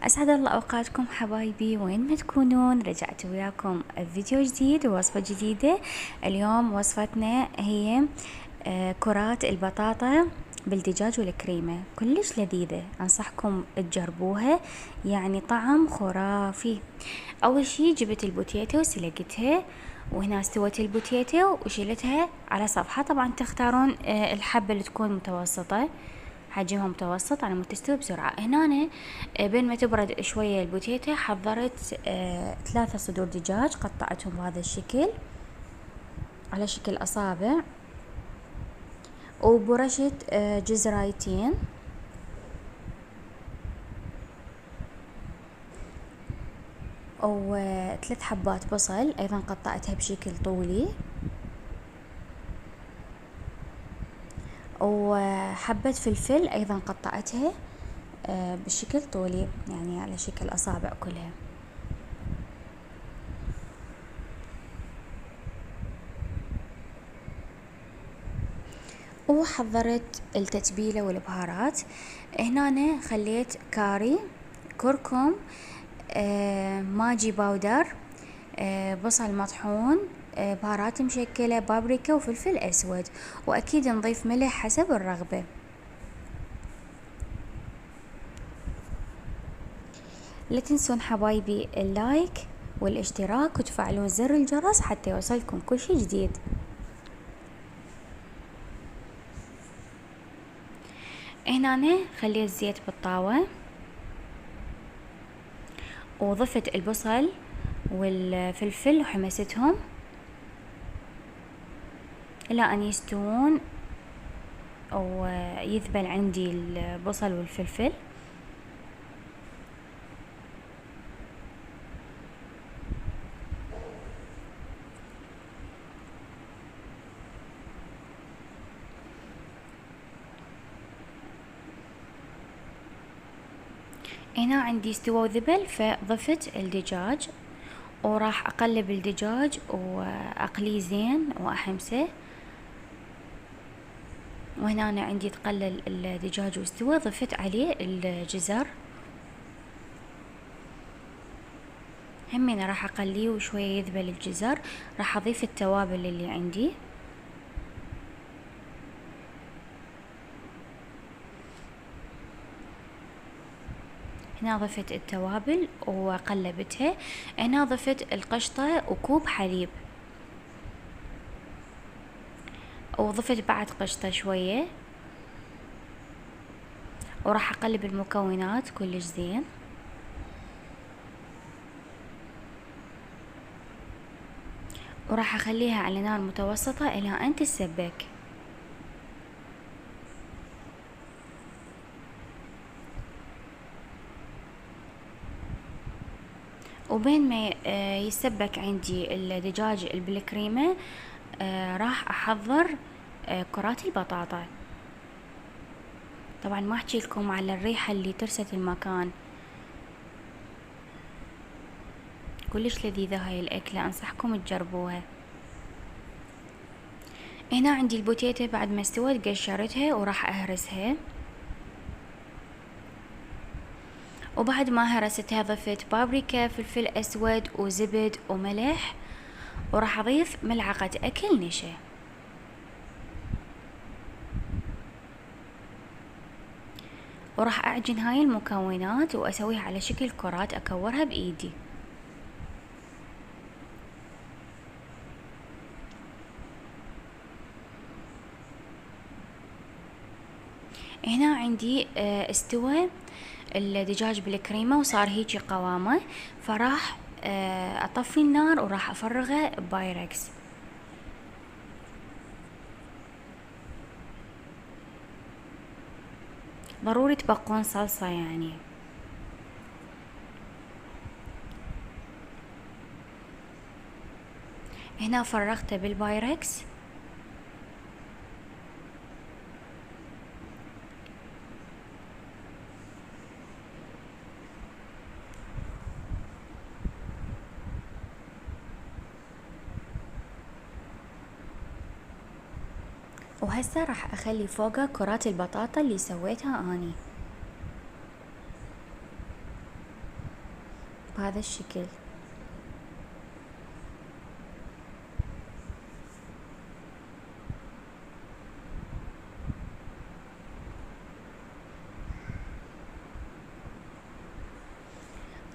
أسعد الله أوقاتكم حبايبي، وين ما تكونون رجعت وياكم فيديو جديد ووصفة جديدة. اليوم وصفتنا هي كرات البطاطا بالدجاج والكريمة، كلش لذيذة، أنصحكم تجربوها، يعني طعم خرافي. أول شي جبت البوتيتو وسلقتها، وهنا استوت البوتيتو وشيلتها على صفحة. طبعا تختارون الحبة اللي تكون متوسطة، حجمها متوسط على مود تستوي بسرعة. هنا أنا بين ما تبرد شوية البوتيتا حضرت 3 صدور دجاج، قطعتهم بهذا الشكل على شكل أصابع، وبرشت جزرايتين، و3 حبات بصل أيضا قطعتها بشكل طولي، وحبة فلفل أيضا قطعتها بشكل طولي، يعني على شكل أصابع كلها. وحضرت التتبيلة والبهارات. هنا أنا خليت كاري، كركم، ماجي باودر، بصل مطحون، بهارات مشكلة، بابريكا وفلفل أسود، وأكيد نضيف ملح حسب الرغبة. لا تنسون حبايبي اللايك والاشتراك وتفعلون زر الجرس حتى يوصلكم كل شي جديد. هنا أنا خليت زيت بالطاوة، وضفت البصل والفلفل وحمستهم إلى أن يستوون ويذبل عندي البصل والفلفل. هنا عندي استوى وذبل، فضفت الدجاج وراح أقلب الدجاج وأقليه زين وأحمسه. وهنا أنا عندي تقلل الدجاج واستوى، ضفت عليه الجزر، همين راح أقليه وشوية يذبل الجزر. راح أضيف التوابل اللي عندي، هنا ضفت التوابل وقلبتها. هنا ضفت القشطة وكوب حليب، وضفت بعد قشطة شوية، وراح أقلب المكونات كلش زين. وراح أخليها على نار متوسطة إلى أن تتسبك. وبين ما يسبك عندي الدجاج بالكريمة، راح أحضر كرات البطاطا. طبعا ما أحكي لكم على الريحة اللي ترست المكان، كلش لذيذة هاي الأكلة، أنصحكم تجربوها. هنا عندي البوتيتة بعد ما استوت قشرتها وراح أهرسها، وبعد ما هرستها ضفت بابريكا، فلفل أسود وزبد وملح، وراح أضيف ملعقة أكل نشا. وراح أعجن هاي المكونات وأسويها على شكل كرات، أكورها بإيدي. هنا عندي استوى الدجاج بالكريمة وصار هيجي قوامه، فراح أطفي النار وراح أفرغه بايركس. ضروري تبقون صلصة يعني. هنا فرغته بالبايركس، وهسه راح أخلي فوقه كرات البطاطا اللي سويتها أني. بهذا الشكل.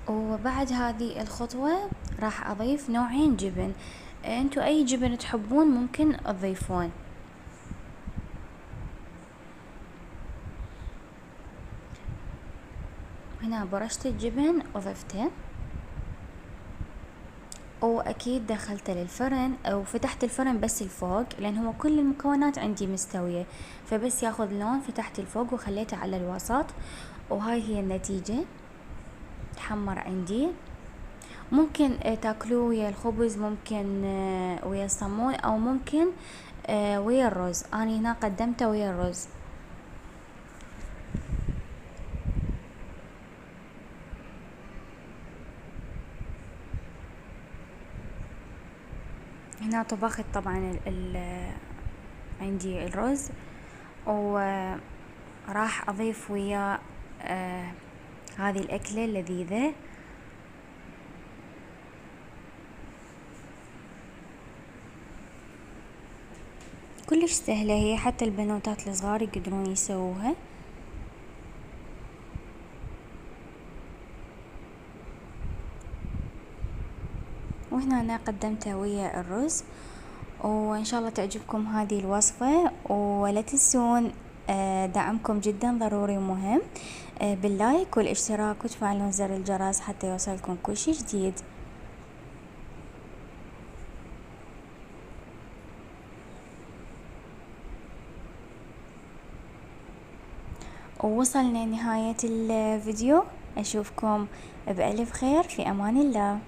وبعد هذه الخطوة راح اضيف نوعين جبن، انتو اي جبن تحبون ممكن تضيفون. هنا برشت الجبن وضفته، واكيد دخلته للفرن او فتحت الفرن بس الفوق، لان هو كل المكونات عندي مستوية، فبس ياخذ لون فتحت الفوق وخليته على الوسط. وهاي هي النتيجة، تحمر عندي. ممكن تاكلوه ويا الخبز، ممكن ويا الصمون، او ممكن ويا الرز. انا هنا قدمته ويا الرز. هنا طبخت طبعا عندي الرز، وراح اضيف ويا هذه الاكلة اللذيذة. كلش سهلة هي، حتى البنوتات الصغار يقدرون يسووها. وهنا أنا قدمتها ويا الرز، وإن شاء الله تعجبكم هذه الوصفة. ولا تنسون دعمكم جدا ضروري ومهم باللايك والاشتراك وتفعلون زر الجرس حتى يوصلكم كل شي جديد. ووصلنا نهاية الفيديو، أشوفكم بألف خير، في أمان الله.